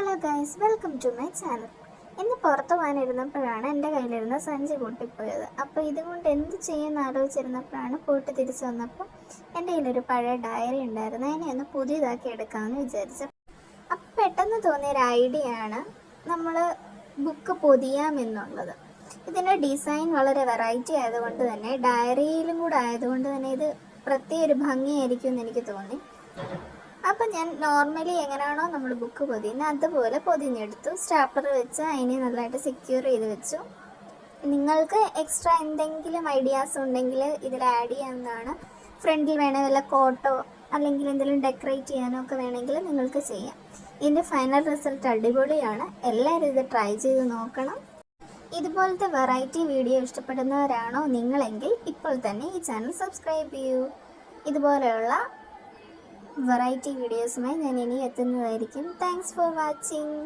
Hello guys, welcome to my channel. ഇന്ന് പുറത്ത് പോകാനിരുന്നപ്പോഴാണ് എൻ്റെ കയ്യിലിരുന്ന സഞ്ചി പൊട്ടിപ്പോയത്. അപ്പോൾ ഇതുകൊണ്ട് എന്ത് ചെയ്യുമെന്ന് ആലോചിച്ചിരുന്നപ്പോഴാണ് പോയിട്ട് തിരിച്ചു വന്നപ്പോൾ എൻ്റെ കയ്യിലൊരു പഴയ ഡയറി ഉണ്ടായിരുന്നു. അതിനെ ഒന്ന് പുതിയതാക്കി എടുക്കാമെന്ന് വിചാരിച്ചു. അപ്പം പെട്ടെന്ന് തോന്നിയൊരു ഐഡിയ ആണ് നമ്മൾ ബുക്ക് പൊതിയാമെന്നുള്ളത്. ഇതിൻ്റെ ഡിസൈൻ വളരെ വെറൈറ്റി ആയതുകൊണ്ട് തന്നെ ഡയറിയിലും കൂടെ ആയതുകൊണ്ട് തന്നെ ഇത് പ്രത്യേക ഒരു ഭംഗിയായിരിക്കും എന്ന് എനിക്ക് തോന്നി. അപ്പം ഞാൻ നോർമലി എങ്ങനെയാണോ നമ്മൾ ബുക്ക് പൊതിയുന്നത് അതുപോലെ പൊതിഞ്ഞെടുത്തു. സ്റ്റാപ്ലർ വെച്ച് അതിനെ നല്ലതായിട്ട് സെക്യൂർ ചെയ്ത് വെച്ചു. നിങ്ങൾക്ക് എക്സ്ട്രാ എന്തെങ്കിലും ഐഡിയാസ് ഉണ്ടെങ്കിൽ ഇതിൽ ആഡ് ചെയ്യാവുന്നതാണ്. ഫ്രണ്ടിൽ വേണേൽ വല്ല കോട്ടോ അല്ലെങ്കിൽ എന്തെങ്കിലും ഡെക്കറേറ്റ് ചെയ്യാനോ ഒക്കെ വേണമെങ്കിൽ നിങ്ങൾക്ക് ചെയ്യാം. ഇതിൻ്റെ ഫൈനൽ റിസൾട്ട് അടിപൊളിയാണ്. എല്ലാവരും ഇത് ട്രൈ ചെയ്ത് നോക്കണം. ഇതുപോലത്തെ വെറൈറ്റി വീഡിയോ ഇഷ്ടപ്പെടുന്നവരാണോ നിങ്ങളെങ്കിൽ ഇപ്പോൾ തന്നെ ഈ ചാനൽ സബ്സ്ക്രൈബ് ചെയ്യൂ. ഇതുപോലെയുള്ള വെറൈറ്റി വീഡിയോസുമായി ഞാൻ ഇനി എത്തുന്നതായിരിക്കും. Thanks for watching.